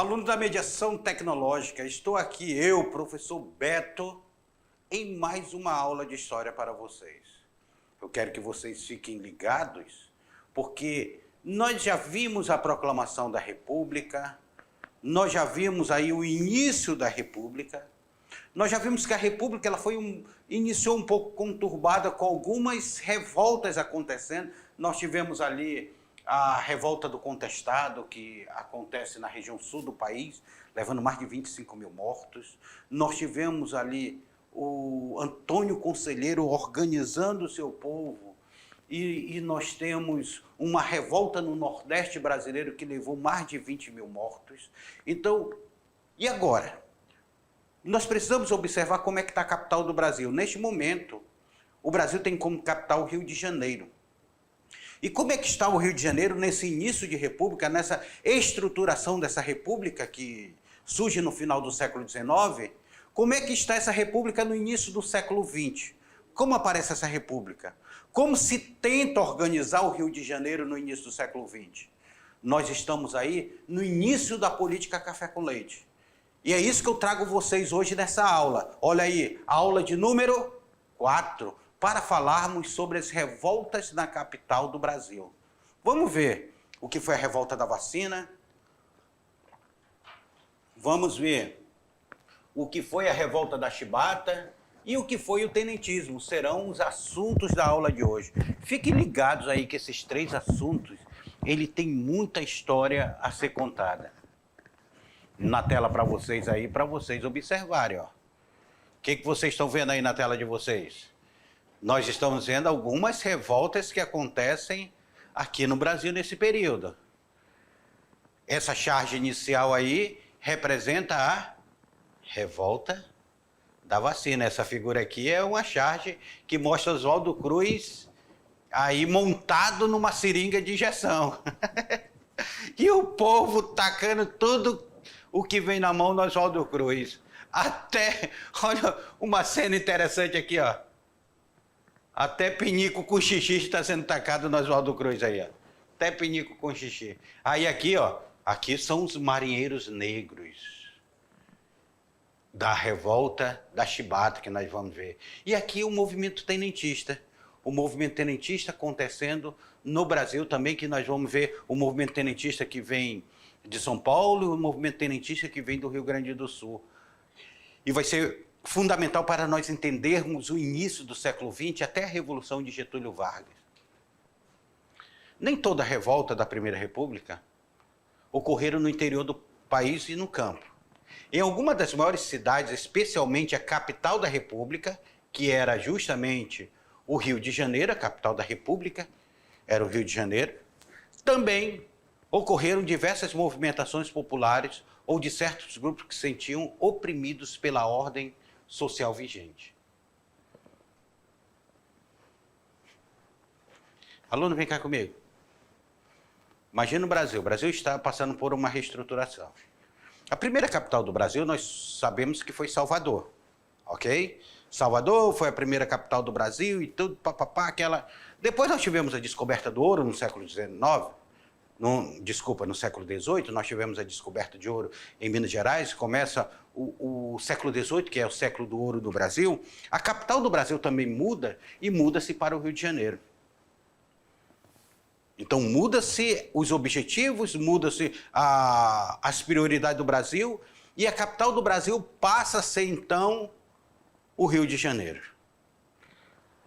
Aluno da mediação tecnológica, estou aqui eu, professor Beto, em mais uma aula de história para vocês. Eu quero que vocês fiquem ligados, porque nós já vimos a proclamação da República, nós já vimos aí o início da República, nós já vimos que a República iniciou um pouco conturbada, com algumas revoltas acontecendo. Nós tivemos ali a revolta do Contestado, que acontece na região sul do país, levando mais de 25 mil mortos. Nós tivemos ali o Antônio Conselheiro organizando o seu povo, e nós temos uma revolta no Nordeste brasileiro que levou mais de 20 mil mortos. Então, e agora? Nós precisamos observar como é que está a capital do Brasil. Neste momento, o Brasil tem como capital o Rio de Janeiro. E como é que está o Rio de Janeiro nesse início de república, nessa estruturação dessa república que surge no final do século XIX? Como é que está essa república no início do século XX? Como aparece essa república? Como se tenta organizar o Rio de Janeiro no início do século XX? Nós estamos aí no início da política café com leite. E é isso que eu trago vocês hoje nessa aula. Olha aí, a aula de número 4. Para falarmos sobre as revoltas na capital do Brasil. Vamos ver o que foi a revolta da vacina. Vamos ver o que foi a revolta da chibata e o que foi o tenentismo. Serão os assuntos da aula de hoje. Fiquem ligados aí que esses três assuntos, ele tem muita história a ser contada. Na tela para vocês aí, para vocês observarem, ó. O que vocês estão vendo aí na tela de vocês? Nós estamos vendo algumas revoltas que acontecem aqui no Brasil nesse período. Essa charge inicial aí representa a revolta da vacina. Essa figura aqui é uma charge que mostra Oswaldo Cruz aí montado numa seringa de injeção. E o povo tacando tudo o que vem na mão do Oswaldo Cruz. Até, olha, uma cena interessante aqui, ó. Até pinico com xixi está sendo tacado no Oswaldo Cruz aí, ó. Até pinico com xixi. Aí aqui, ó, aqui são os marinheiros negros da revolta da chibata que nós vamos ver. E aqui o movimento tenentista. O movimento tenentista acontecendo no Brasil também, que nós vamos ver o movimento tenentista que vem de São Paulo e o movimento tenentista que vem do Rio Grande do Sul. E vai ser fundamental para nós entendermos o início do século XX até a Revolução de Getúlio Vargas. Nem toda a revolta da Primeira República ocorreram no interior do país e no campo. Em alguma das maiores cidades, especialmente a capital da República, que era justamente o Rio de Janeiro, a capital da República, era o Rio de Janeiro, também ocorreram diversas movimentações populares ou de certos grupos que se sentiam oprimidos pela ordem social vigente. Aluno, vem cá comigo. Imagina o Brasil. O Brasil está passando por uma reestruturação. A primeira capital do Brasil, nós sabemos que foi Salvador, ok? Salvador foi a primeira capital do Brasil e tudo, papapá, aquela... Depois nós tivemos a descoberta do ouro no século XIX, no século XVIII, nós tivemos a descoberta de ouro em Minas Gerais, começa o século XVIII, que é o século do ouro do Brasil. A capital do Brasil também muda, e muda-se para o Rio de Janeiro. Então muda-se os objetivos, muda-se as prioridades do Brasil, e a capital do Brasil passa a ser, então, o Rio de Janeiro.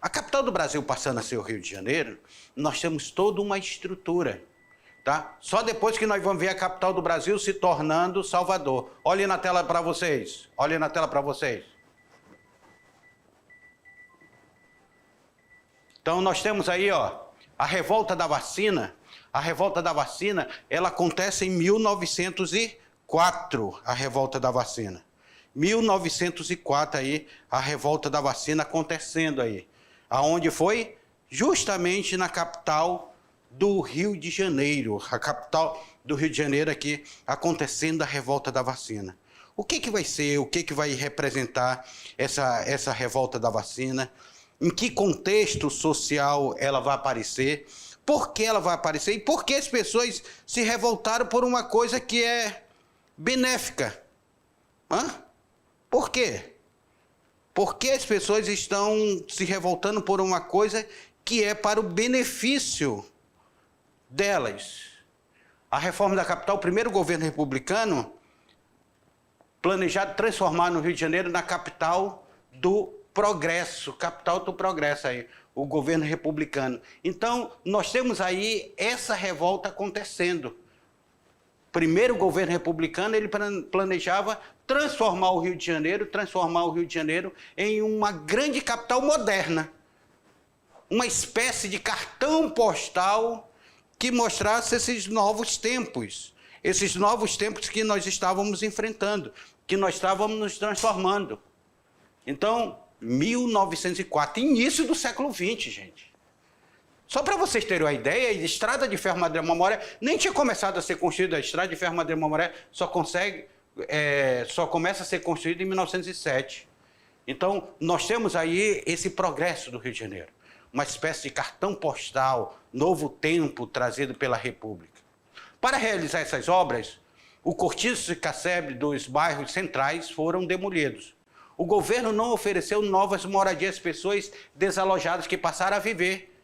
A capital do Brasil passando a ser o Rio de Janeiro, nós temos toda uma estrutura. Tá? Só depois que nós vamos ver a capital do Brasil se tornando Salvador. Olhem na tela para vocês. Olhem na tela para vocês. Então nós temos aí, ó, a revolta da vacina. A revolta da vacina, ela acontece em 1904, a revolta da vacina. 1904 aí, a revolta da vacina acontecendo aí. Aonde foi? Justamente na capital do Rio de Janeiro, a capital do Rio de Janeiro aqui, acontecendo a revolta da vacina. O que vai ser, o que vai representar essa revolta da vacina? Em que contexto social ela vai aparecer? Por que ela vai aparecer? E por que as pessoas se revoltaram por uma coisa que é benéfica. Por quê? Porque as pessoas estão se revoltando por uma coisa que é para o benefício delas. A reforma da capital, o primeiro governo republicano, planejado transformar no Rio de Janeiro na capital do progresso, aí, o governo republicano. Então, nós temos aí essa revolta acontecendo. Primeiro governo republicano, ele planejava transformar o Rio de Janeiro em uma grande capital moderna. Uma espécie de cartão postal que mostrasse esses novos tempos que nós estávamos enfrentando, que nós estávamos nos transformando. Então, 1904, início do século XX, gente. Só para vocês terem uma ideia, a estrada de ferro Madureira Mamoré nem tinha começado a ser construída. A estrada de ferro Madureira Mamoré só começa a ser construída em 1907. Então, nós temos aí esse progresso do Rio de Janeiro. Uma espécie de cartão postal, novo tempo trazido pela República. Para realizar essas obras, o cortiço e casebre dos bairros centrais foram demolidos. O governo não ofereceu novas moradias às pessoas desalojadas que passaram a viver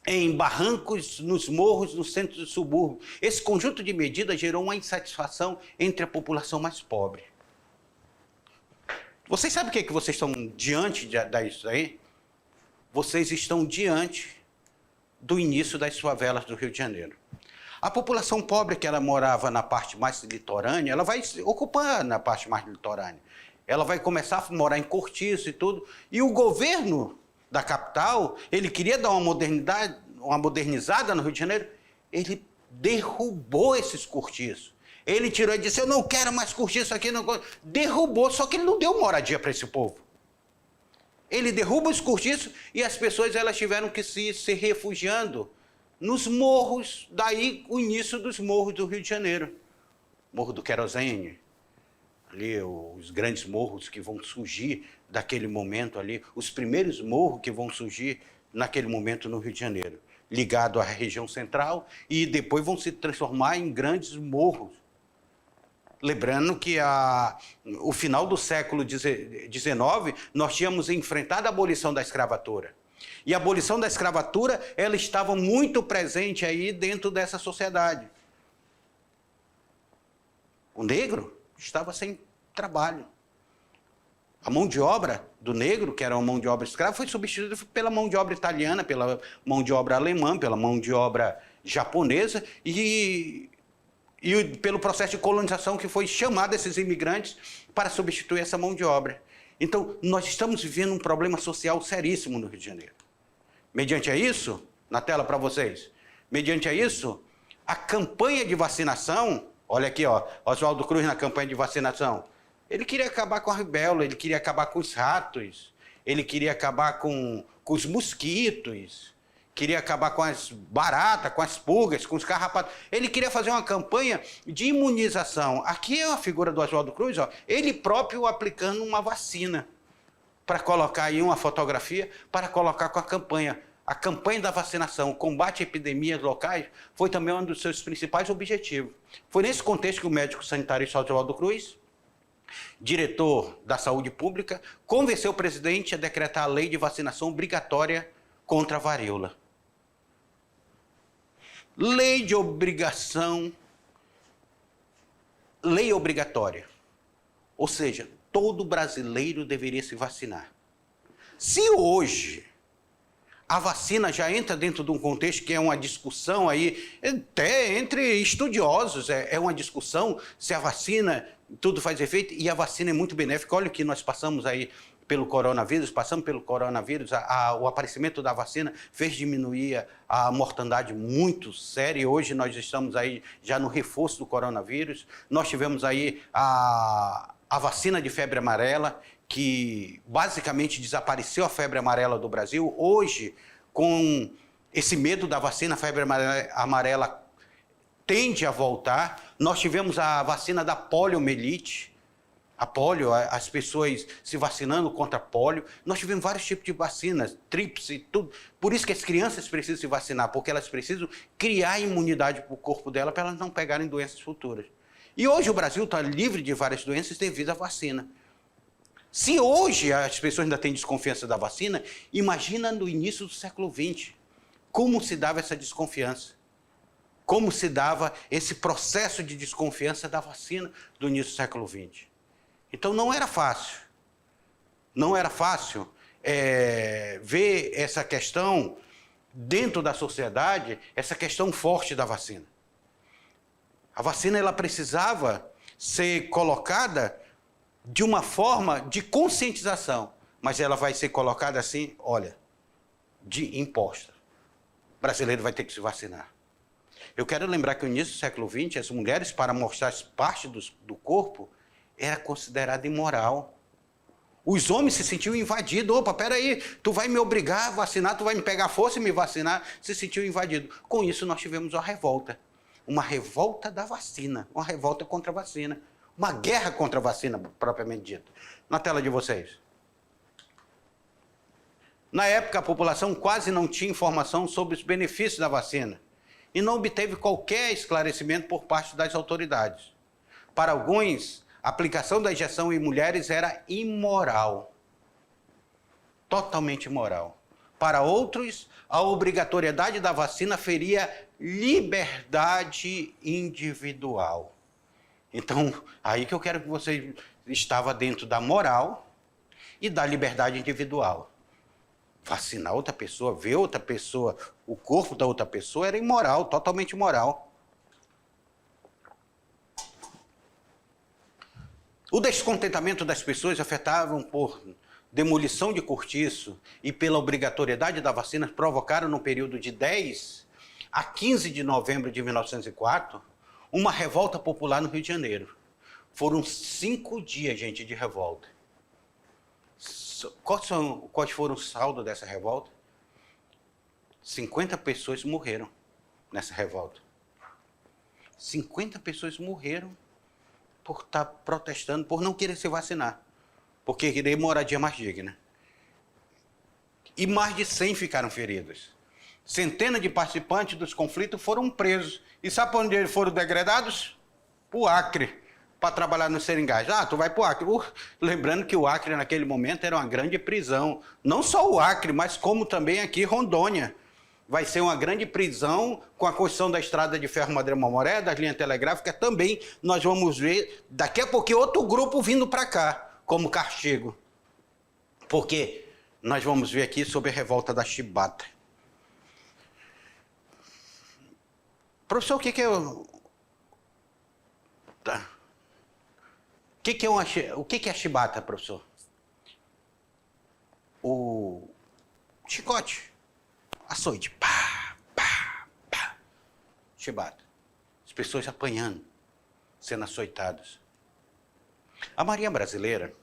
em barrancos, nos morros, no centro do subúrbio. Esse conjunto de medidas gerou uma insatisfação entre a população mais pobre. Vocês sabem o que vocês estão diante disso aí? Vocês estão diante do início das favelas do Rio de Janeiro. A população pobre que ela morava na parte mais litorânea, ela vai se ocupar na parte mais litorânea. Ela vai começar a morar em cortiço e tudo. E o governo da capital, ele queria dar uma modernizada no Rio de Janeiro, ele derrubou esses cortiços. Ele tirou e disse, eu não quero mais cortiço aqui. Não... Derrubou, só que ele não deu moradia para esse povo. Ele derruba os cortiços e as pessoas elas tiveram que se refugiando nos morros, daí o início dos morros do Rio de Janeiro. Morro do Querosene, ali os grandes morros que vão surgir daquele momento ali, os primeiros morros que vão surgir naquele momento no Rio de Janeiro, ligado à região central e depois vão se transformar em grandes morros. Lembrando que o final do século XIX, nós tínhamos enfrentado a abolição da escravatura. E a abolição da escravatura, ela estava muito presente aí dentro dessa sociedade. O negro estava sem trabalho. A mão de obra do negro, que era uma mão de obra escrava, foi substituída pela mão de obra italiana, pela mão de obra alemã, pela mão de obra japonesa e pelo processo de colonização que foi chamado esses imigrantes para substituir essa mão de obra. Então, nós estamos vivendo um problema social seríssimo no Rio de Janeiro. Mediante a isso, na tela para vocês, mediante a isso, a campanha de vacinação, olha aqui, ó, Oswaldo Cruz na campanha de vacinação, ele queria acabar com a rubéola, ele queria acabar com os ratos, ele queria acabar com os mosquitos, queria acabar com as baratas, com as pulgas, com os carrapatos. Ele queria fazer uma campanha de imunização. Aqui é a figura do Oswaldo Cruz, ó, ele próprio aplicando uma vacina, para colocar aí uma fotografia, para colocar com a campanha. A campanha da vacinação, o combate a epidemias locais, foi também um dos seus principais objetivos. Foi nesse contexto que o médico sanitarista Oswaldo Cruz, diretor da Saúde Pública, convenceu o presidente a decretar a lei de vacinação obrigatória contra a varíola. Lei de obrigação, lei obrigatória. Ou seja, todo brasileiro deveria se vacinar. Se hoje a vacina já entra dentro de um contexto que é uma discussão aí, até entre estudiosos, é uma discussão se a vacina, tudo faz efeito, e a vacina é muito benéfica. Olha o que nós passamos aí pelo coronavírus, o aparecimento da vacina fez diminuir a mortandade muito séria, e hoje nós estamos aí já no reforço do coronavírus. Nós tivemos aí a vacina de febre amarela, que basicamente desapareceu a febre amarela do Brasil. Hoje, com esse medo da vacina, a febre amarela tende a voltar. Nós tivemos a vacina da poliomielite, a polio, as pessoas se vacinando contra a polio. Nós tivemos vários tipos de vacinas, tríplice, tudo. Por isso que as crianças precisam se vacinar, porque elas precisam criar imunidade para o corpo dela para elas não pegarem doenças futuras. E hoje o Brasil está livre de várias doenças devido à vacina. Se hoje as pessoas ainda têm desconfiança da vacina, imagina no início do século XX, como se dava essa desconfiança. Como se dava esse processo de desconfiança da vacina do início do século XX. Então não era fácil. Não era fácil ver essa questão dentro da sociedade, essa questão forte da vacina. A vacina ela precisava ser colocada de uma forma de conscientização, mas ela vai ser colocada assim, olha, de imposta. O brasileiro vai ter que se vacinar. Eu quero lembrar que no início do século XX, as mulheres, para mostrar as partes do corpo, era considerada imoral. Os homens se sentiam invadidos. Opa, peraí, tu vai me obrigar a vacinar, tu vai me pegar a força e me vacinar. Se sentiu invadido. Com isso, nós tivemos uma revolta. Uma revolta da vacina. Uma revolta contra a vacina. Uma guerra contra a vacina, propriamente dita. Na tela de vocês. Na época, a população quase não tinha informação sobre os benefícios da vacina e não obteve qualquer esclarecimento por parte das autoridades. Para alguns, a aplicação da injeção em mulheres era imoral. Totalmente imoral. Para outros, a obrigatoriedade da vacina feria liberdade individual. Então, aí que eu quero que você estava dentro da moral e da liberdade individual. Vacinar outra pessoa, ver outra pessoa, o corpo da outra pessoa era imoral, totalmente imoral. O descontentamento das pessoas afetavam por demolição de cortiço e pela obrigatoriedade da vacina provocaram no período de 10 a 15 de novembro de 1904 uma revolta popular no Rio de Janeiro. Foram 5 dias, gente, de revolta. Quais foram o saldo dessa revolta? 50 pessoas morreram nessa revolta. 50 pessoas morreram por estar protestando, por não querer se vacinar, por querer moradia mais digna. E mais de 100 ficaram feridos. Centenas de participantes dos conflitos foram presos. E sabe para onde eles foram degradados? Para o Acre, para trabalhar no Seringás. Ah, tu vai para o Acre. Lembrando que o Acre, naquele momento, era uma grande prisão. Não só o Acre, mas como também aqui Rondônia. Vai ser uma grande prisão com a construção da estrada de ferro Madeira-Mamoré, das linhas telegráficas. Também nós vamos ver, daqui a pouquinho, outro grupo vindo para cá, como castigo. Porque nós vamos ver aqui sobre a revolta da Chibata. Professor, o que é o que é a chibata, professor? O chicote, açoite, pá, pá, pá. Chibata. As pessoas apanhando, sendo açoitadas. A Marinha Brasileira,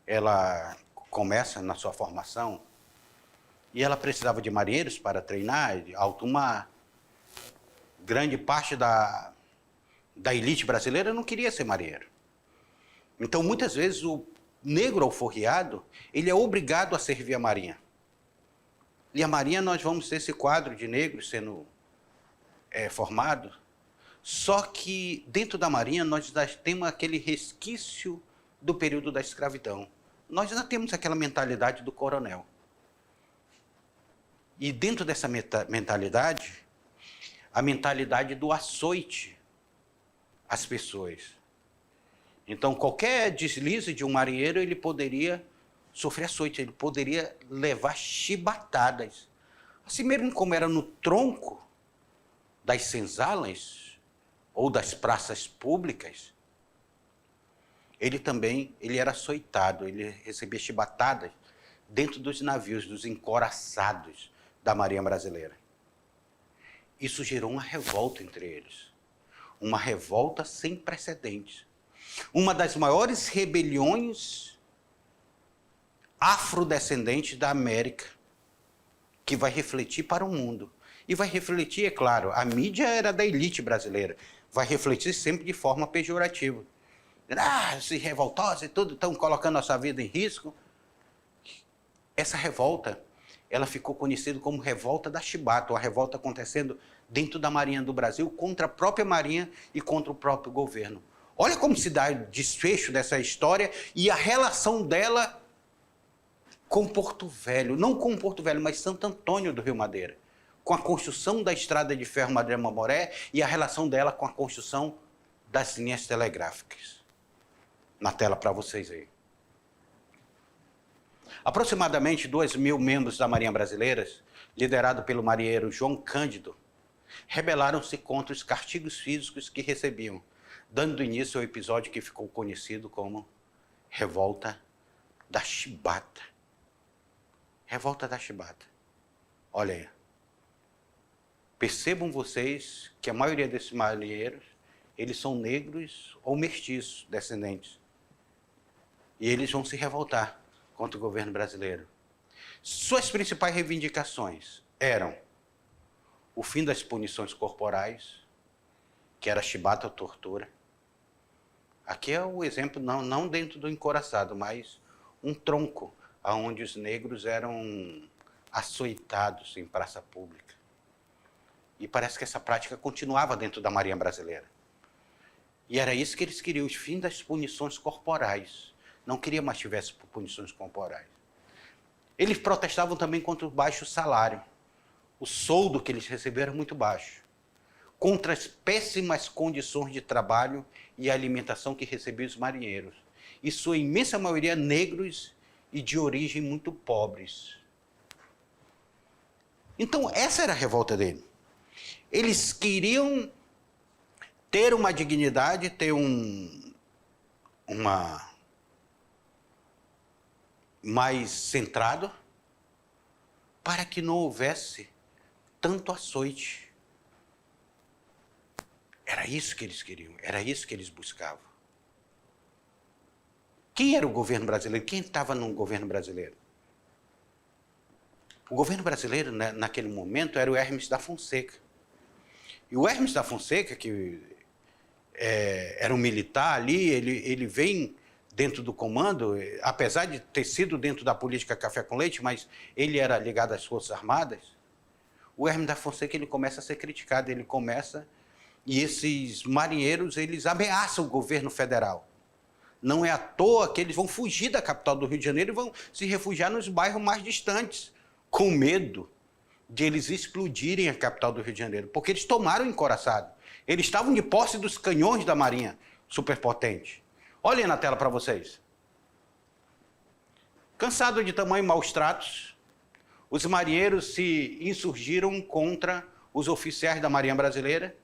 ela começa na sua formação e ela precisava de marinheiros para treinar, de alto mar. Grande parte da elite brasileira não queria ser marinheiro. Então, muitas vezes, o negro alforriado, ele é obrigado a servir a marinha. E a marinha, nós vamos ter esse quadro de negros sendo formado. Só que, dentro da marinha, nós temos aquele resquício do período da escravidão. Nós ainda temos aquela mentalidade do coronel. E dentro dessa mentalidade, a mentalidade do açoite às pessoas. Então, qualquer deslize de um marinheiro, ele poderia sofrer açoite, ele poderia levar chibatadas. Assim mesmo como era no tronco das senzalas ou das praças públicas, ele era açoitado, ele recebia chibatadas dentro dos navios, dos encoraçados da Marinha Brasileira. Isso gerou uma revolta entre eles. Uma revolta sem precedentes. Uma das maiores rebeliões afrodescendentes da América, que vai refletir para o mundo. E vai refletir, é claro, a mídia era da elite brasileira, vai refletir sempre de forma pejorativa. Ah, esses revoltosos e tudo estão colocando a sua vida em risco. Essa revolta, ela ficou conhecida como Revolta da Chibata, uma revolta acontecendo dentro da Marinha do Brasil contra a própria Marinha e contra o próprio governo. Olha como se dá o desfecho dessa história e a relação dela com Porto Velho, não com Porto Velho, mas Santo Antônio do Rio Madeira, com a construção da estrada de ferro Madeira-Mamoré e a relação dela com a construção das linhas telegráficas. Na tela para vocês aí. Aproximadamente 2.000 membros da Marinha Brasileira, liderado pelo marinheiro João Cândido, rebelaram-se contra os castigos físicos que recebiam, dando início ao episódio que ficou conhecido como Revolta da Chibata. Revolta da Chibata. Olha aí. Percebam vocês que a maioria desses marinheiros, eles são negros ou mestiços, descendentes. E eles vão se revoltar contra o governo brasileiro. Suas principais reivindicações eram o fim das punições corporais, que era chibata ou tortura. Aqui é o exemplo, não dentro do encouraçado, mas um tronco, onde os negros eram açoitados em praça pública. E parece que essa prática continuava dentro da Marinha Brasileira. E era isso que eles queriam, o fim das punições corporais. Não queria mais que tivesse punições corporais. Eles protestavam também contra o baixo salário. O soldo que eles receberam era muito baixo. Contra as péssimas condições de trabalho e alimentação que recebiam os marinheiros. E sua imensa maioria negros e de origem muito pobres. Então, essa era a revolta dele. Eles queriam ter uma dignidade, ter mais centrado, para que não houvesse tanto açoite. Era isso que eles queriam, era isso que eles buscavam. Quem era o governo brasileiro? Quem estava no governo brasileiro? O governo brasileiro, naquele momento, era o Hermes da Fonseca. E o Hermes da Fonseca, que era um militar ali, ele vem dentro do comando, apesar de ter sido dentro da política café com leite, mas ele era ligado às Forças Armadas. O Hermes da Fonseca, ele começa a ser criticado, e esses marinheiros, eles ameaçam o governo federal. Não é à toa que eles vão fugir da capital do Rio de Janeiro e vão se refugiar nos bairros mais distantes, com medo de eles explodirem a capital do Rio de Janeiro, porque eles tomaram o encouraçado. Eles estavam de posse dos canhões da Marinha superpotente. Olhem na tela para vocês. Cansado de tamanho maus tratos, os marinheiros se insurgiram contra os oficiais da Marinha Brasileira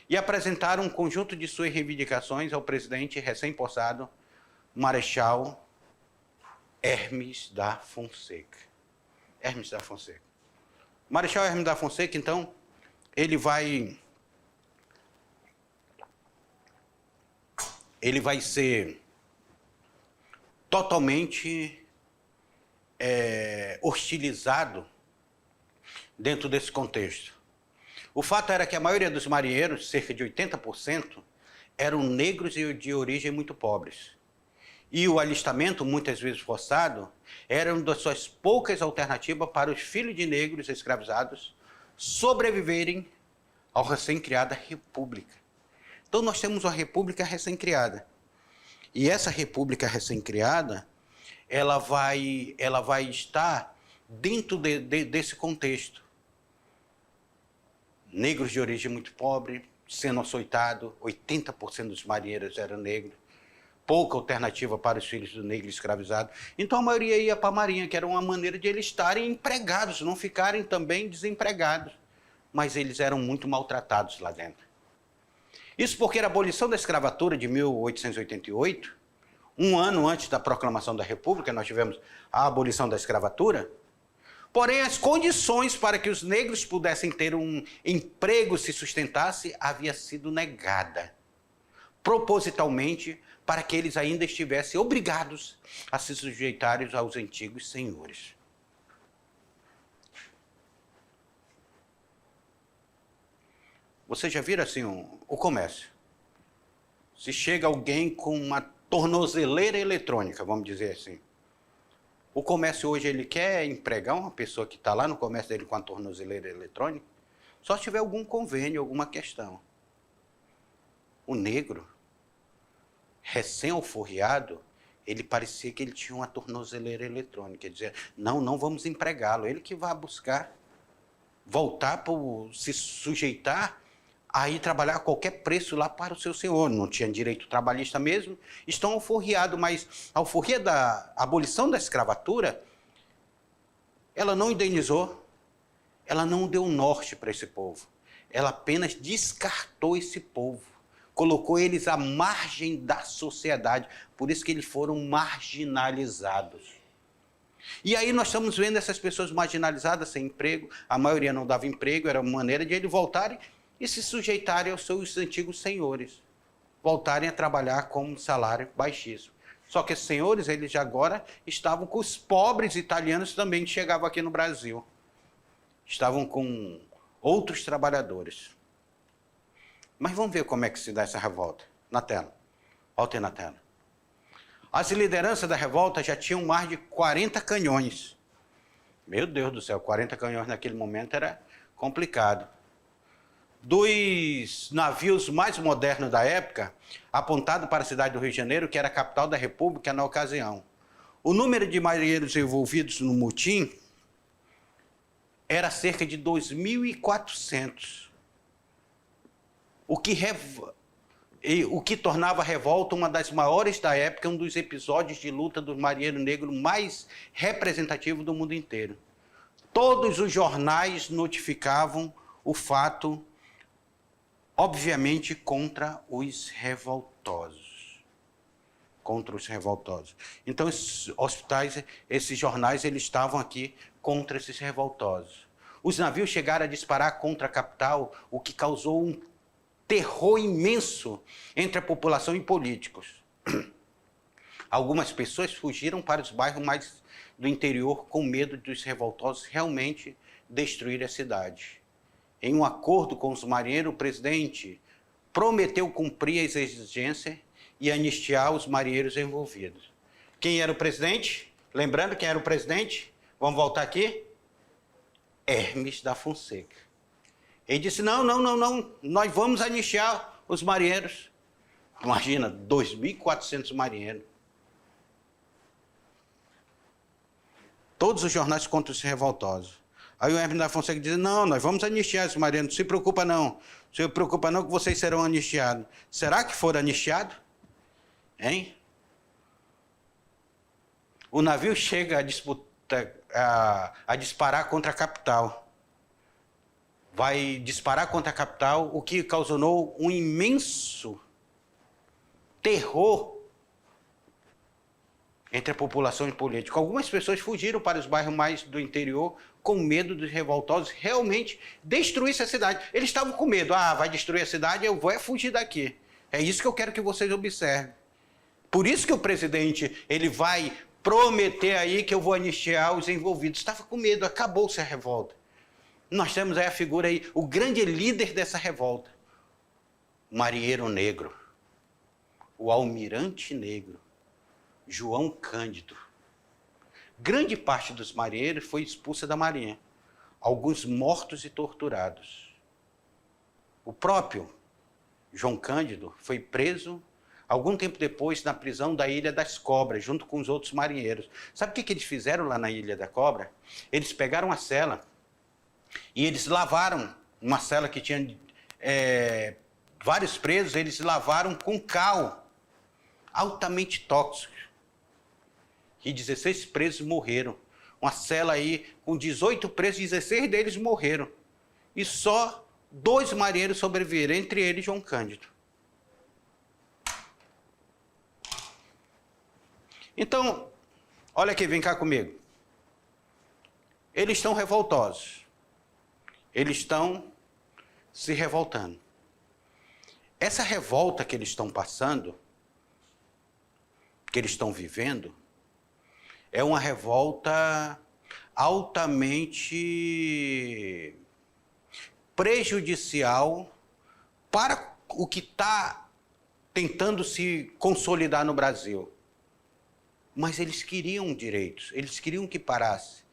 e apresentaram um conjunto de suas reivindicações ao presidente recém-possado, Marechal Hermes da Fonseca. Hermes da Fonseca. O Marechal Hermes da Fonseca, então, ele vai ser totalmente hostilizado dentro desse contexto. O fato era que a maioria dos marinheiros, cerca de 80%, eram negros e de origem muito pobres. E o alistamento, muitas vezes forçado, era uma das suas poucas alternativas para os filhos de negros escravizados sobreviverem à recém-criada república. Então nós temos uma república recém-criada. E essa república recém-criada, ela vai estar dentro desse contexto. Negros de origem muito pobre, sendo açoitado, 80% dos marinheiros eram negros, pouca alternativa para os filhos do negro escravizado. Então a maioria ia para a Marinha, que era uma maneira de eles estarem empregados, não ficarem também desempregados. Mas eles eram muito maltratados lá dentro. Isso porque a abolição da escravatura de 1888, um ano antes da proclamação da República, nós tivemos a abolição da escravatura. Porém, as condições para que os negros pudessem ter um emprego, se sustentasse, havia sido negada. Propositalmente, para que eles ainda estivessem obrigados a se sujeitarem aos antigos senhores. Vocês já viram assim o comércio? Se chega alguém com uma tornozeleira eletrônica, vamos dizer assim, O comércio hoje, ele quer empregar uma pessoa que está lá no comércio dele com a tornozeleira eletrônica, só se tiver algum convênio, alguma questão. O negro, recém-alforriado, ele parecia que ele tinha uma tornozeleira eletrônica. Ele dizia, não vamos empregá-lo. Ele que vai buscar voltar para se sujeitar a ir trabalhar a qualquer preço lá para o seu senhor. Não tinha direito trabalhista mesmo. Estão alforriados, mas a alforria da abolição da escravatura, ela não indenizou, ela não deu norte para esse povo. Ela apenas descartou esse povo. Colocou eles à margem da sociedade. Por isso que eles foram marginalizados. E aí nós estamos vendo essas pessoas marginalizadas, sem emprego. A maioria não dava emprego, era uma maneira de eles voltarem e se sujeitarem aos seus antigos senhores. Voltarem a trabalhar com um salário baixíssimo. Só que esses senhores, eles já agora estavam com os pobres italianos também que chegavam aqui no Brasil. Estavam com outros trabalhadores. Mas vamos ver como é que se dá essa revolta. Na tela. Voltem na tela. As lideranças da revolta já tinham mais de 40 canhões. Meu Deus do céu, 40 canhões naquele momento era complicado. Dos navios mais modernos da época, apontado para a cidade do Rio de Janeiro, que era a capital da República na ocasião. O número de marinheiros envolvidos no motim era cerca de 2.400. O que tornava a revolta uma das maiores da época, um dos episódios de luta do marinheiro negro mais representativo do mundo inteiro. Todos os jornais notificavam o fato, obviamente, contra os revoltosos. Contra os revoltosos. Então, esses hospitais, esses jornais, eles estavam aqui contra esses revoltosos. Os navios chegaram a disparar contra a capital, o que causou um terror imenso entre a população e políticos. Algumas pessoas fugiram para os bairros mais do interior com medo dos revoltosos realmente destruírem a cidade. Em um acordo com os marinheiros, o presidente prometeu cumprir as exigências e anistiar os marinheiros envolvidos. Quem era o presidente? Lembrando quem era o presidente? Vamos voltar aqui? Hermes da Fonseca. Ele disse, não, nós vamos anistiar os marinheiros. Imagina, 2.400 marinheiros. Todos os jornais contra os revoltosos. Aí o Hermes da Fonseca diz, não, nós vamos anistiar os marinheiros, não se preocupa não. Não se preocupa não que vocês serão anistiados. Será que foram anistiados? Hein? O navio chega a disparar contra a capital. Vai disparar contra a capital, o que causou um imenso terror entre a população e política. Algumas pessoas fugiram para os bairros mais do interior com medo dos revoltosos realmente destruírem a cidade. Eles estavam com medo, vai destruir a cidade, eu vou fugir daqui. É isso que eu quero que vocês observem. Por isso que o presidente, ele vai prometer aí que eu vou anistiar os envolvidos. Estava com medo, acabou-se a revolta. Nós temos aí a figura aí, o grande líder dessa revolta, o marinheiro negro, o almirante negro, João Cândido. Grande parte dos marinheiros foi expulsa da marinha, alguns mortos e torturados. O próprio João Cândido foi preso algum tempo depois na prisão da Ilha das Cobras, junto com os outros marinheiros. Sabe o que eles fizeram lá na Ilha da Cobra? Eles pegaram a cela e eles lavaram uma cela que tinha vários presos, eles lavaram com cal, altamente tóxico. E 16 presos morreram. Uma cela aí com 18 presos, 16 deles morreram. E só 2 marinheiros sobreviveram, entre eles João Cândido. Então, olha aqui, vem cá comigo. Eles estão revoltosos. Eles estão se revoltando. Essa revolta que eles estão passando, que eles estão vivendo, é uma revolta altamente prejudicial para o que está tentando se consolidar no Brasil. Mas eles queriam direitos, eles queriam que parasse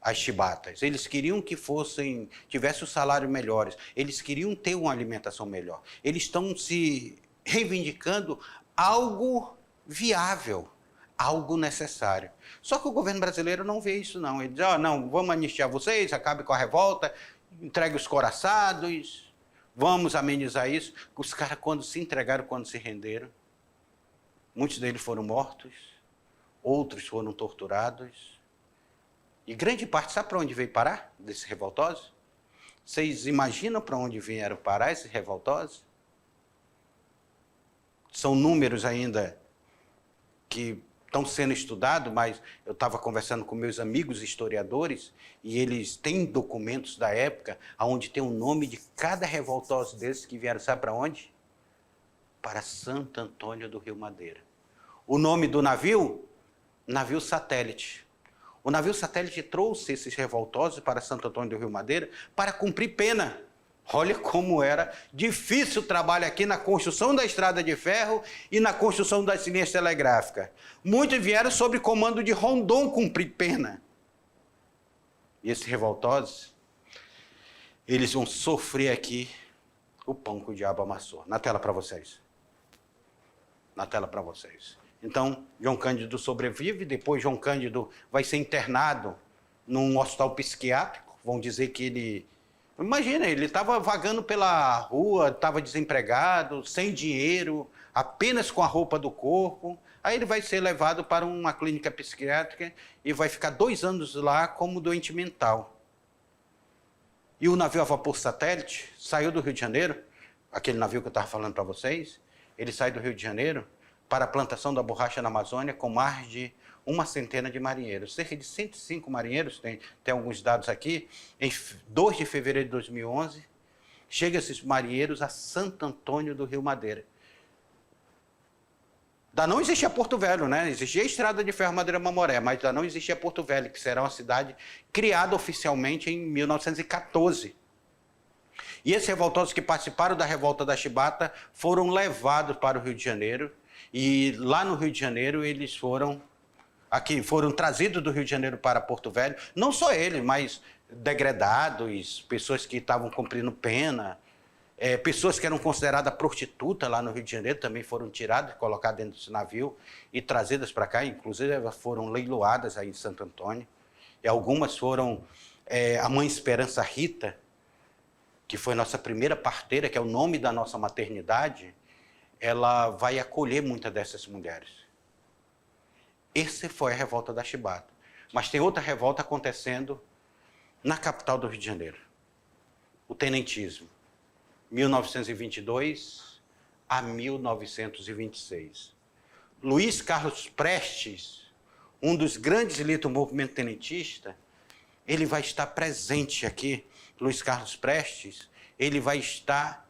as chibatas, eles queriam que tivessem o salário melhores, eles queriam ter uma alimentação melhor. Eles estão se reivindicando algo viável, algo necessário. Só que o governo brasileiro não vê isso, não. Ele diz, não, vamos anistiar vocês, acabe com a revolta, entregue os coraçados, vamos amenizar isso. Os caras, quando se entregaram, quando se renderam, muitos deles foram mortos, outros foram torturados. E grande parte, sabe para onde veio parar desses revoltosos? Vocês imaginam para onde vieram parar esses revoltosos? São números ainda que estão sendo estudados, mas eu estava conversando com meus amigos historiadores e eles têm documentos da época onde tem o nome de cada revoltoso desses que vieram, sabe para onde? Para Santo Antônio do Rio Madeira. O nome do navio? Navio Satélite. O navio Satélite trouxe esses revoltosos para Santo Antônio do Rio Madeira para cumprir pena. Olha como era difícil o trabalho aqui na construção da estrada de ferro e na construção das linhas telegráficas. Muitos vieram sob comando de Rondon cumprir pena. E esses revoltosos, eles vão sofrer aqui o pão que o diabo amassou. Na tela para vocês. Na tela para vocês. Então, João Cândido sobrevive, depois João Cândido vai ser internado num hospital psiquiátrico. Vão dizer que ele... Imagina, ele estava vagando pela rua, estava desempregado, sem dinheiro, apenas com a roupa do corpo. Aí ele vai ser levado para uma clínica psiquiátrica e vai ficar 2 anos lá como doente mental. E o navio a vapor Satélite saiu do Rio de Janeiro, aquele navio que eu estava falando para vocês, ele sai do Rio de Janeiro para a plantação da borracha na Amazônia com mais de 100 de marinheiros. Cerca de 105 marinheiros, tem alguns dados aqui. Em 2 de fevereiro de 2011, chegam esses marinheiros a Santo Antônio do Rio Madeira. Ainda não existia Porto Velho, né? Existia a Estrada de Ferro Madeira Mamoré, mas ainda não existia Porto Velho, que será uma cidade criada oficialmente em 1914. E esses revoltosos que participaram da revolta da Chibata foram levados para o Rio de Janeiro. E lá no Rio de Janeiro eles foram trazidos do Rio de Janeiro para Porto Velho. Não só eles, mas degredados, pessoas que estavam cumprindo pena, pessoas que eram consideradas prostitutas lá no Rio de Janeiro também foram tiradas, colocadas dentro desse navio e trazidas para cá. Inclusive elas foram leiloadas aí em Santo Antônio. E algumas foram a Mãe Esperança Rita, que foi nossa primeira parteira, que é o nome da nossa maternidade. Ela vai acolher muitas dessas mulheres. Essa foi a revolta da Chibata. Mas tem outra revolta acontecendo na capital do Rio de Janeiro. O tenentismo. 1922 a 1926. Luiz Carlos Prestes, um dos grandes líderes do movimento tenentista, ele vai estar presente aqui. Luiz Carlos Prestes, ele vai estar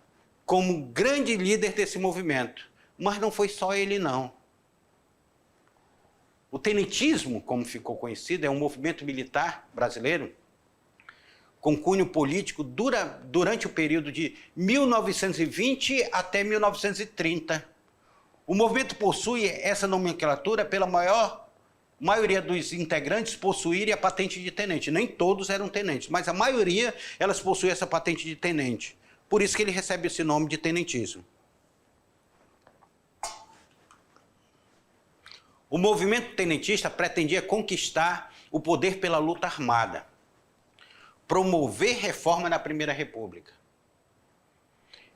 como grande líder desse movimento. Mas não foi só ele, não. O tenentismo, como ficou conhecido, é um movimento militar brasileiro com cunho político durante o período de 1920 até 1930. O movimento possui essa nomenclatura pela maioria dos integrantes possuírem a patente de tenente. Nem todos eram tenentes, mas a maioria elas possuem essa patente de tenente. Por isso que ele recebe esse nome de tenentismo. O movimento tenentista pretendia conquistar o poder pela luta armada, promover reforma na Primeira República.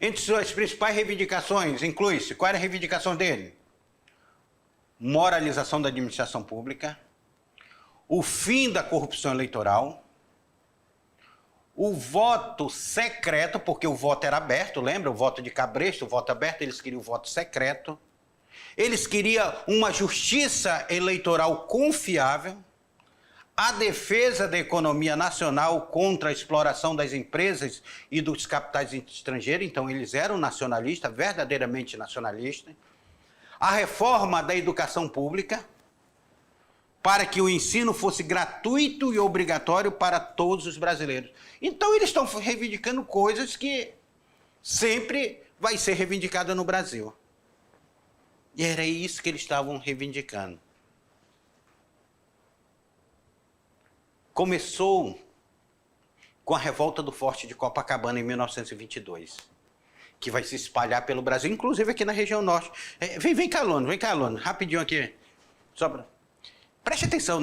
Entre suas principais reivindicações, inclui-se, qual era a reivindicação dele? Moralização da administração pública, o fim da corrupção eleitoral, o voto secreto, porque o voto era aberto, lembra? O voto de Cabresto, o voto aberto, eles queriam o voto secreto. Eles queriam uma justiça eleitoral confiável, a defesa da economia nacional contra a exploração das empresas e dos capitais estrangeiros, então eles eram nacionalistas, verdadeiramente nacionalistas. A reforma da educação pública, para que o ensino fosse gratuito e obrigatório para todos os brasileiros. Então eles estão reivindicando coisas que sempre vai ser reivindicada no Brasil. E era isso que eles estavam reivindicando. começou com a revolta do Forte de Copacabana em 1922, que vai se espalhar pelo Brasil, inclusive aqui na região norte. Vem cá, aluno, rapidinho aqui. Preste atenção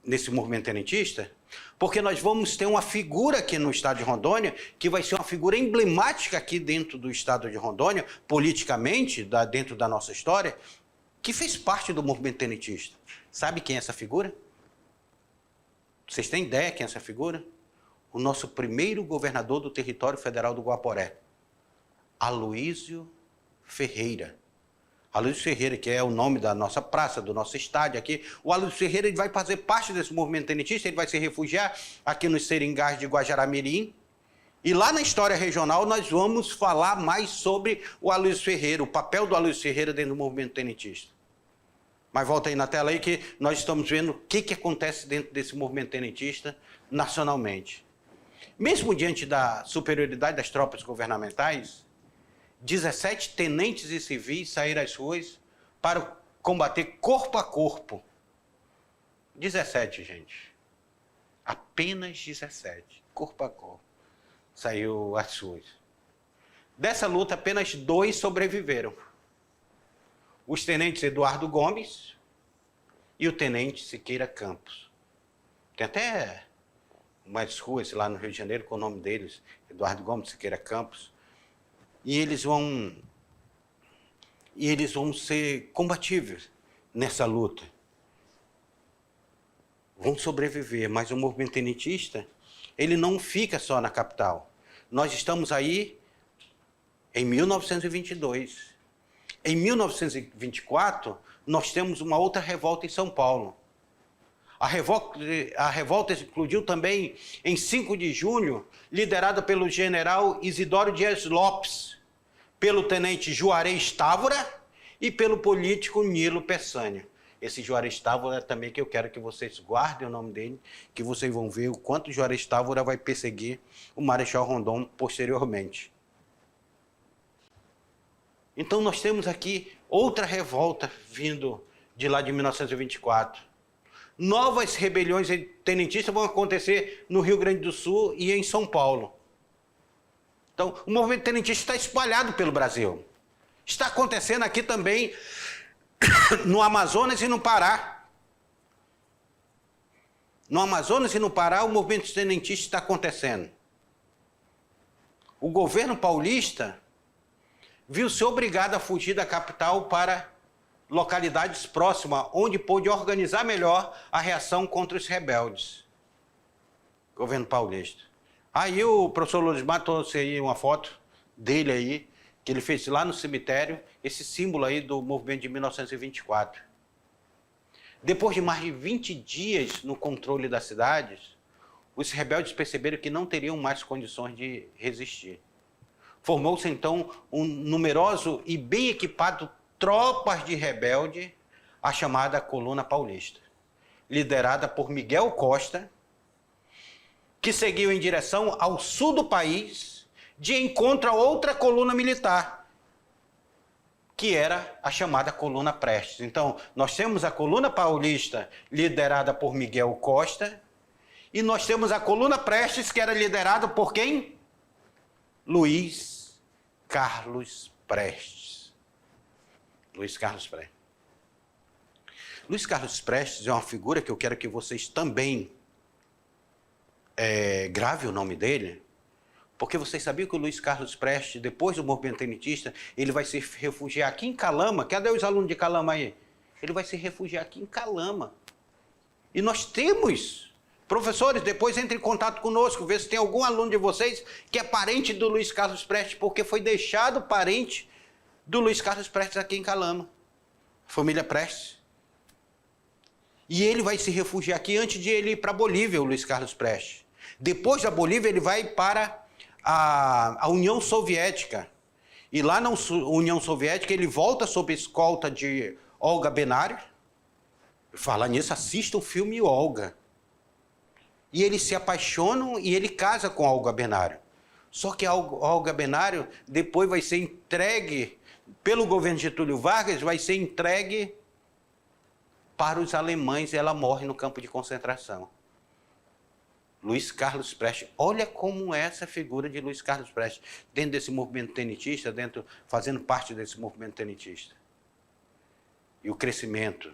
nesse movimento tenentista, porque nós vamos ter uma figura aqui no estado de Rondônia, que vai ser uma figura emblemática aqui dentro do estado de Rondônia, politicamente, dentro da nossa história, que fez parte do movimento tenentista. Sabe quem é essa figura? Vocês têm ideia quem é essa figura? O nosso primeiro governador do território federal do Guaporé, Aloísio Ferreira. Aloísio Ferreira, que é o nome da nossa praça, do nosso estádio aqui. O Aloísio Ferreira, ele vai fazer parte desse movimento tenentista, ele vai se refugiar aqui nos Seringás de Guajará-Mirim. E lá na história regional nós vamos falar mais sobre o Aloísio Ferreira, o papel do Aloísio Ferreira dentro do movimento tenentista. Mas volta aí na tela aí que nós estamos vendo o que acontece dentro desse movimento tenentista nacionalmente. Mesmo diante da superioridade das tropas governamentais, 17 tenentes e civis saíram às ruas para combater corpo a corpo. 17, gente. Apenas 17, corpo a corpo, saiu às ruas. Dessa luta, apenas 2 sobreviveram. Os tenentes Eduardo Gomes e o tenente Siqueira Campos. Tem até umas ruas lá no Rio de Janeiro com o nome deles, Eduardo Gomes, Siqueira Campos. E eles vão ser combatíveis nessa luta. Vão sobreviver, mas o movimento tenentista, ele não fica só na capital. Nós estamos aí em 1922. Em 1924, nós temos uma outra revolta em São Paulo. A revolta explodiu também em 5 de junho, liderada pelo general Isidoro Dias Lopes, pelo tenente Juarez Távora e pelo político Nilo Peçanha. Esse Juarez Távora também que eu quero que vocês guardem o nome dele, que vocês vão ver o quanto Juarez Távora vai perseguir o Marechal Rondon posteriormente. Então nós temos aqui outra revolta vindo de lá de 1924. Novas rebeliões tenentistas vão acontecer no Rio Grande do Sul e em São Paulo. Então, o movimento tenentista está espalhado pelo Brasil. Está acontecendo aqui também no Amazonas e no Pará. No Amazonas e no Pará, o movimento tenentista está acontecendo. O governo paulista viu-se obrigado a fugir da capital para localidades próximas, onde pôde organizar melhor a reação contra os rebeldes. Governo paulista. Aí o professor Lolismar trouxe aí uma foto dele aí, que ele fez lá no cemitério, esse símbolo aí do movimento de 1924. Depois de mais de 20 dias no controle das cidades, os rebeldes perceberam que não teriam mais condições de resistir. Formou-se então um numeroso e bem equipado tropas de rebelde, a chamada Coluna Paulista, liderada por Miguel Costa, que seguiu em direção ao sul do país, de encontro a outra coluna militar, que era a chamada Coluna Prestes. Então, nós temos a Coluna Paulista, liderada por Miguel Costa, e nós temos a Coluna Prestes, que era liderada por quem? Luiz Carlos Prestes. Luiz Carlos Prestes. Luiz Carlos Prestes é uma figura que eu quero que vocês também gravem o nome dele, porque vocês sabiam que o Luiz Carlos Prestes, depois do movimento tenentista, ele vai se refugiar aqui em Calama. Cadê os alunos de Calama aí? Ele vai se refugiar aqui em Calama. E nós temos professores, depois entre em contato conosco, vê se tem algum aluno de vocês que é parente do Luiz Carlos Prestes, porque foi deixado parente do Luiz Carlos Prestes aqui em Calama. Família Prestes. E ele vai se refugiar aqui antes de ele ir para a Bolívia, o Luiz Carlos Prestes. Depois da Bolívia, ele vai para a União Soviética. E lá na União Soviética, ele volta sob escolta de Olga Benário. Falar nisso, assista o filme Olga. E eles se apaixonam e ele casa com a Olga Benário. Só que a Olga Benário depois vai ser entregue pelo governo Getúlio Vargas, vai ser entregue para os alemães e ela morre no campo de concentração. Luiz Carlos Prestes. Olha como é essa figura de Luiz Carlos Prestes, dentro desse movimento tenentista, fazendo parte desse movimento tenentista. E o crescimento.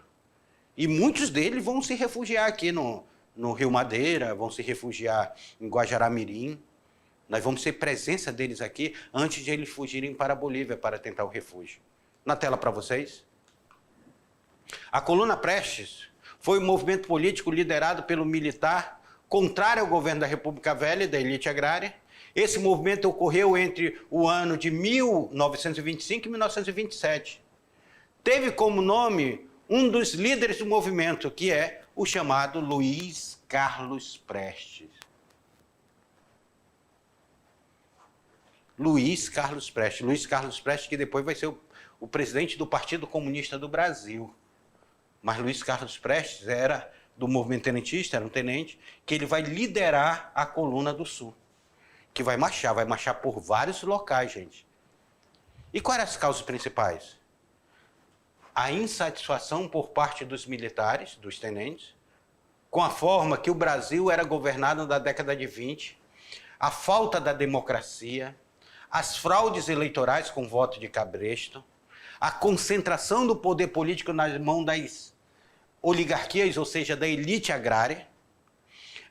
E muitos deles vão se refugiar aqui no Rio Madeira, vão se refugiar em Guajará-Mirim. Nós vamos ter presença deles aqui antes de eles fugirem para a Bolívia para tentar o refúgio. Na tela para vocês. A Coluna Prestes foi um movimento político liderado pelo militar contrário ao governo da República Velha e da elite agrária. Esse movimento ocorreu entre o ano de 1925 e 1927. Teve como nome um dos líderes do movimento, que é o chamado Luiz Carlos Prestes. Luiz Carlos Prestes. Luiz Carlos Prestes, que depois vai ser o presidente do Partido Comunista do Brasil. Mas Luiz Carlos Prestes era do movimento tenentista, era um tenente, que ele vai liderar a Coluna do Sul, que vai marchar por vários locais, gente. E quais eram as causas principais? A insatisfação por parte dos militares, dos tenentes, com a forma que o Brasil era governado na década de 20, a falta da democracia, as fraudes eleitorais com voto de cabresto, a concentração do poder político nas mãos das oligarquias, ou seja, da elite agrária,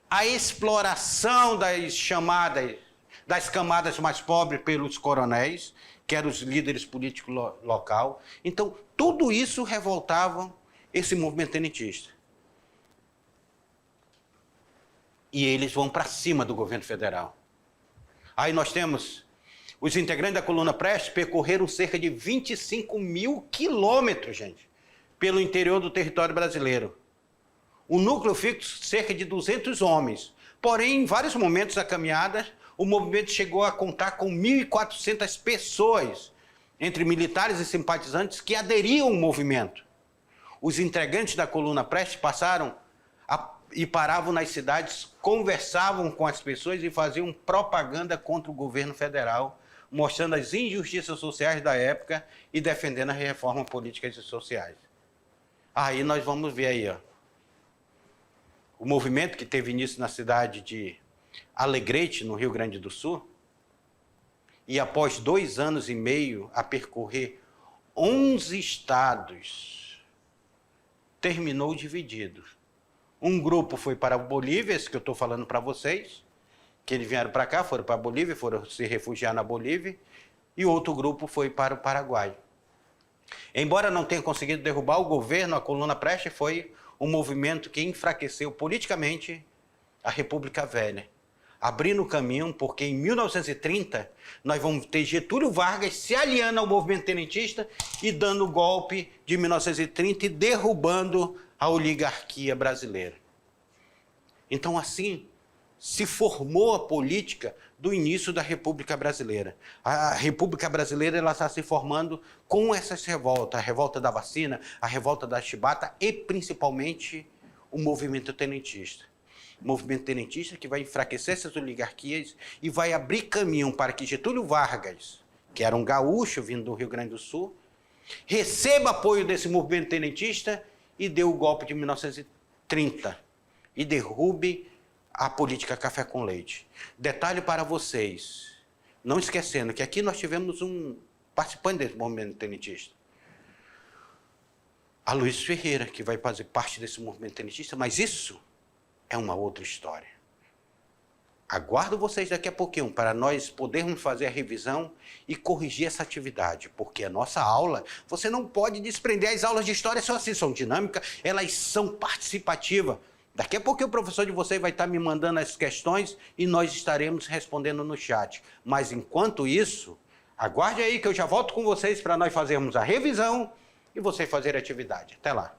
a exploração das camadas mais pobres pelos coronéis, que eram os líderes políticos local. Então, tudo isso revoltava esse movimento tenentista. E eles vão para cima do governo federal. Aí nós temos os integrantes da Coluna Prestes percorreram cerca de 25 mil quilômetros, gente, pelo interior do território brasileiro. O núcleo fixo, cerca de 200 homens. Porém, em vários momentos da caminhada, o movimento chegou a contar com 1.400 pessoas, entre militares e simpatizantes, que aderiam ao movimento. Os integrantes da Coluna Prestes e paravam nas cidades, conversavam com as pessoas e faziam propaganda contra o governo federal, mostrando as injustiças sociais da época e defendendo as reformas políticas e sociais. Aí nós vamos ver aí, ó, o movimento que teve início na cidade de Alegrete, no Rio Grande do Sul, e após 2 anos e meio a percorrer 11 estados, terminou dividido. Um grupo foi para a Bolívia, esse que eu estou falando para vocês, que eles vieram para cá, foram para a Bolívia, foram se refugiar na Bolívia, e outro grupo foi para o Paraguai. Embora não tenha conseguido derrubar o governo, a Coluna Prestes foi um movimento que enfraqueceu politicamente a República Velha, abrindo o caminho, porque em 1930 nós vamos ter Getúlio Vargas se aliando ao movimento tenentista e dando o golpe de 1930 e derrubando a oligarquia brasileira. Então, assim, se formou a política do início da República Brasileira. A República Brasileira ela está se formando com essas revoltas, a revolta da vacina, a revolta da chibata e, principalmente, o movimento tenentista. O movimento tenentista que vai enfraquecer essas oligarquias e vai abrir caminho para que Getúlio Vargas, que era um gaúcho vindo do Rio Grande do Sul, receba apoio desse movimento tenentista e dê o golpe de 1930 e derrube a política café com leite. Detalhe para vocês, não esquecendo que aqui nós tivemos um participante desse movimento tenentista, a Luiz Ferreira, que vai fazer parte desse movimento tenentista, mas isso é uma outra história. Aguardo vocês daqui a pouquinho para nós podermos fazer a revisão e corrigir essa atividade, porque a nossa aula, você não pode desprender, as aulas de história são assim, são dinâmicas, elas são participativas. Daqui a pouco o professor de vocês vai estar me mandando as questões e nós estaremos respondendo no chat. Mas enquanto isso, aguarde aí que eu já volto com vocês para nós fazermos a revisão e vocês fazerem a atividade. Até lá.